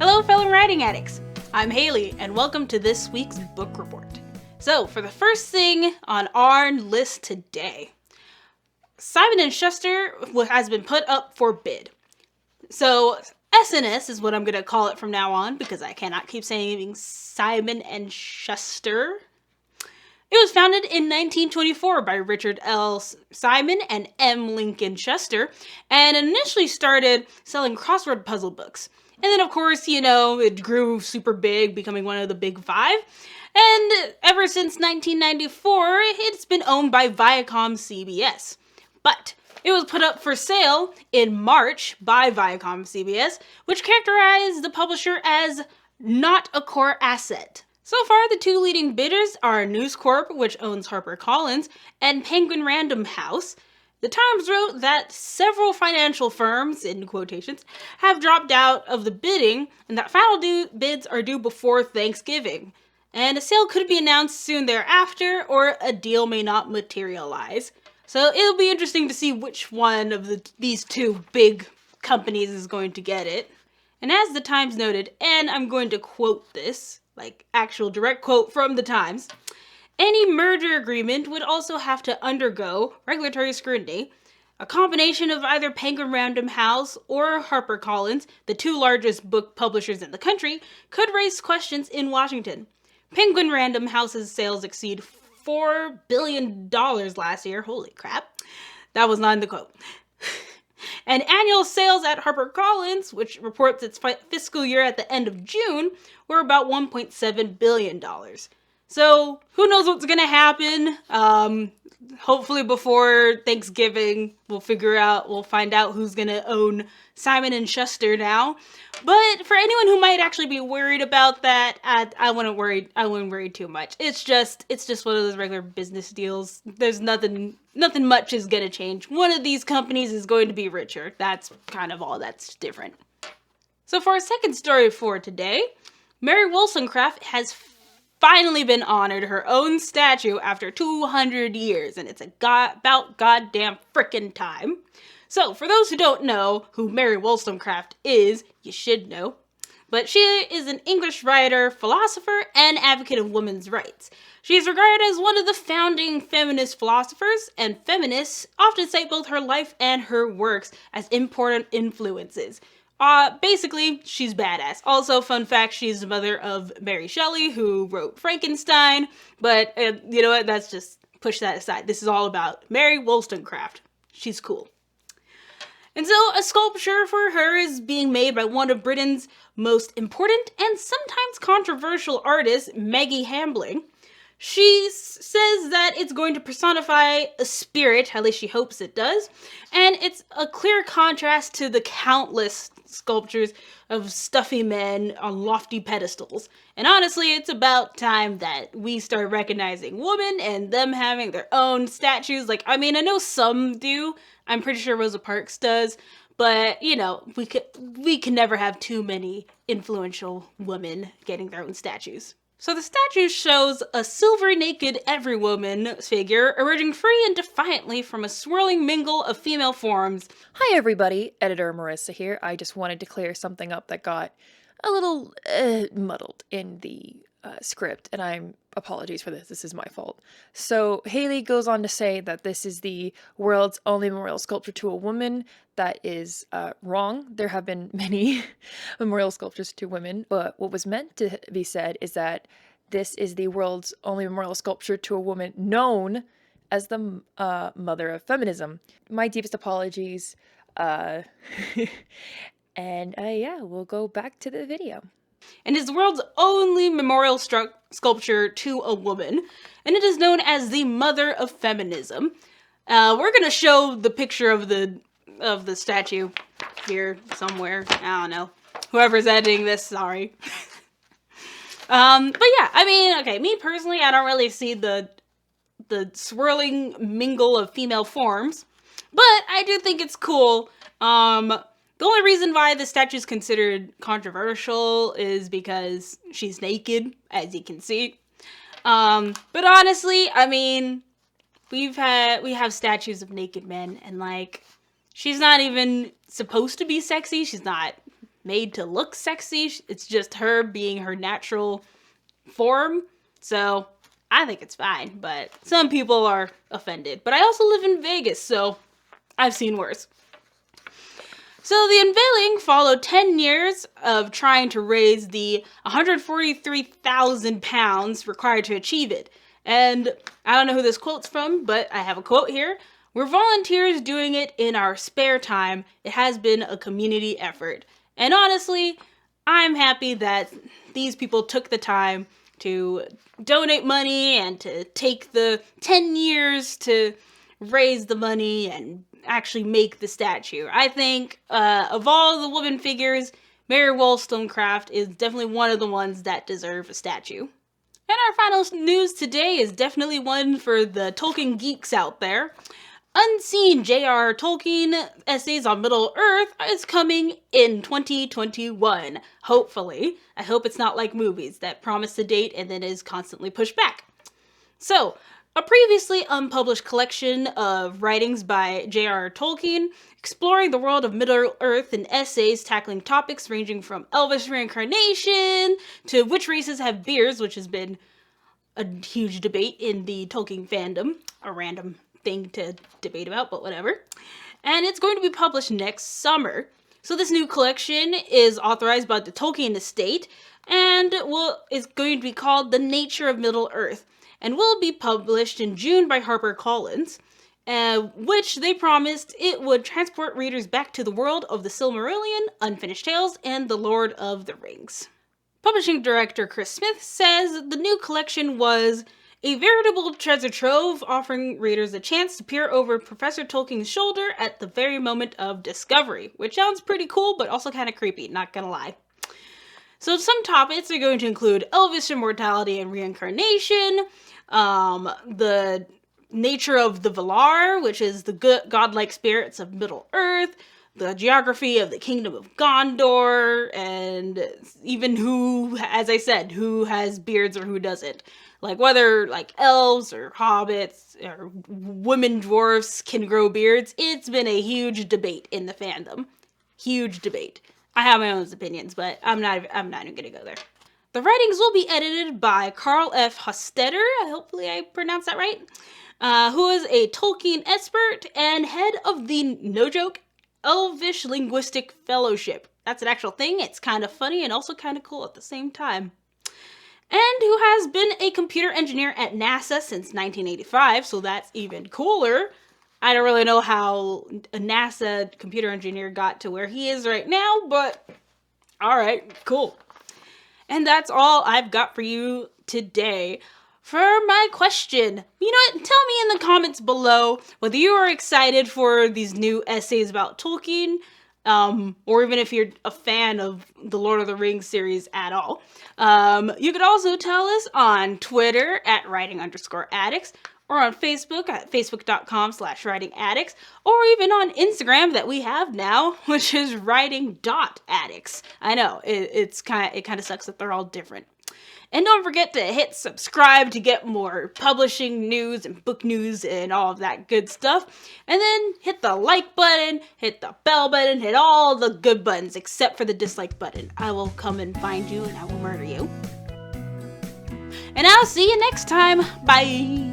Hello fellow writing addicts, I'm Haley and welcome to this week's book report. So for the first thing on our list today, Simon and Schuster has been put up for bid. So S&S is what I'm going to call it from now on because I cannot keep saying Simon and Schuster. It was founded in 1924 by Richard L. Simon and M. Lincoln Schuster and initially started selling crossword puzzle books. And then, of course, it grew super big, becoming one of the big five. And ever since 1994, it's been owned by Viacom CBS. But it was put up for sale in March by Viacom CBS, which characterized the publisher as not a core asset. So far, the two leading bidders are News Corp, which owns HarperCollins, and Penguin Random House. The Times wrote that several financial firms, in quotations, have dropped out of the bidding and that final bids are due before Thanksgiving. And a sale could be announced soon thereafter or a deal may not materialize. So it'll be interesting to see which one of these two big companies is going to get it. And as the Times noted, and I'm going to quote this, like actual direct quote from the Times, any merger agreement would also have to undergo regulatory scrutiny. A combination of either Penguin Random House or HarperCollins, the two largest book publishers in the country, could raise questions in Washington. Penguin Random House's sales exceed $4 billion last year. Holy crap. That was not in the quote. And annual sales at HarperCollins, which reports its fiscal year at the end of June, were about $1.7 billion. So who knows what's going to happen? Hopefully before Thanksgiving, we'll find out who's going to own Simon and Schuster now. But for anyone who might actually be worried about that, I wouldn't worry too much. It's just one of those regular business deals. There's nothing much is going to change. One of these companies is going to be richer. That's kind of all that's different. So for our second story for today, Mary Wollstonecraft has finally been honored her own statue after 200 years, and it's about goddamn frickin' time. So, for those who don't know who Mary Wollstonecraft is, you should know. But she is an English writer, philosopher, and advocate of women's rights. She is regarded as one of the founding feminist philosophers, and feminists often cite both her life and her works as important influences. Basically, she's badass. Also, fun fact, she's the mother of Mary Shelley, who wrote Frankenstein. But, you know what, let's just push that aside. This is all about Mary Wollstonecraft. She's cool. And so, a sculpture for her is being made by one of Britain's most important and sometimes controversial artists, Maggie Hambling. She says that it's going to personify a spirit, at least she hopes it does, and it's a clear contrast to the countless sculptures of stuffy men on lofty pedestals. And honestly, it's about time that we start recognizing women and them having their own statues. I know some do. I'm pretty sure Rosa Parks does. But, we can never have too many influential women getting their own statues. So the statue shows a silvery naked every woman figure emerging free and defiantly from a swirling mingle of female forms. Hi everybody, editor Marissa here. I just wanted to clear something up that got a little muddled in the script, and apologies for this. This is my fault. So Haley goes on to say that this is the world's only memorial sculpture to a woman. That is wrong. There have been many memorial sculptures to women, but what was meant to be said is that this is the world's only memorial sculpture to a woman known as the mother of feminism. My deepest apologies. And we'll go back to the video. And is the world's only memorial sculpture to a woman, and it is known as the mother of feminism. We're gonna show the picture of the statue here somewhere. I don't know. Whoever's editing this, sorry. But yeah, okay, me personally, I don't really see the swirling mingle of female forms, but I do think it's cool. The only reason why the statue is considered controversial is because she's naked, as you can see. But honestly, we have statues of naked men, and she's not even supposed to be sexy. She's not made to look sexy. It's just her being her natural form. So I think it's fine, but some people are offended. But I also live in Vegas, so I've seen worse. So the unveiling followed 10 years of trying to raise the 143,000 pounds required to achieve it. And I don't know who this quote's from, but I have a quote here. "We're volunteers doing it in our spare time. It has been a community effort." And honestly, I'm happy that these people took the time to donate money and to take the 10 years to raise the money and actually make the statue. I think of all the woman figures, Mary Wollstonecraft is definitely one of the ones that deserve a statue. And our final news today is definitely one for the Tolkien geeks out there. Unseen J.R. Tolkien Essays on Middle-earth is coming in 2021, hopefully. I hope it's not like movies that promise a date and then is constantly pushed back. So, a previously unpublished collection of writings by J.R. Tolkien exploring the world of Middle-earth and essays tackling topics ranging from Elvis reincarnation to which races have beards, which has been a huge debate in the Tolkien fandom, a random thing to debate about, but whatever. And it's going to be published next summer. So this new collection is authorized by the Tolkien estate and is going to be called The Nature of Middle-earth and will be published in June by HarperCollins, which they promised it would transport readers back to the world of the Silmarillion, Unfinished Tales, and The Lord of the Rings. Publishing director Chris Smith says the new collection was a veritable treasure trove, offering readers a chance to peer over Professor Tolkien's shoulder at the very moment of discovery, which sounds pretty cool, but also kind of creepy, not gonna lie. So some topics are going to include Elvis immortality and reincarnation, the nature of the Valar, which is the godlike spirits of Middle-earth, the geography of the Kingdom of Gondor, and even who, as I said, who has beards or who doesn't. Like whether like elves or hobbits or women dwarfs can grow beards. It's been a huge debate in the fandom. Huge debate. I have my own opinions, but I'm not even gonna go there. The writings will be edited by Carl F. Hostetter, hopefully I pronounced that right, who is a Tolkien expert and head of the, no joke, Elvish Linguistic Fellowship. That's an actual thing. It's kind of funny and also kind of cool at the same time. And who has been a computer engineer at NASA since 1985, so that's even cooler. I don't really know how a NASA computer engineer got to where he is right now, but alright, cool. And that's all I've got for you today. For my question, you know what, tell me in the comments below whether you are excited for these new essays about Tolkien, or even if you're a fan of the Lord of the Rings series at all. You could also tell us on Twitter at writing_addicts, or on Facebook at facebook.com/writingaddicts, or even on Instagram that we have now, which is writing.addicts. I know, it kind of sucks that they're all different. And don't forget to hit subscribe to get more publishing news and book news and all of that good stuff. And then hit the like button, hit the bell button, hit all the good buttons except for the dislike button. I will come and find you and I will murder you. And I'll see you next time. Bye.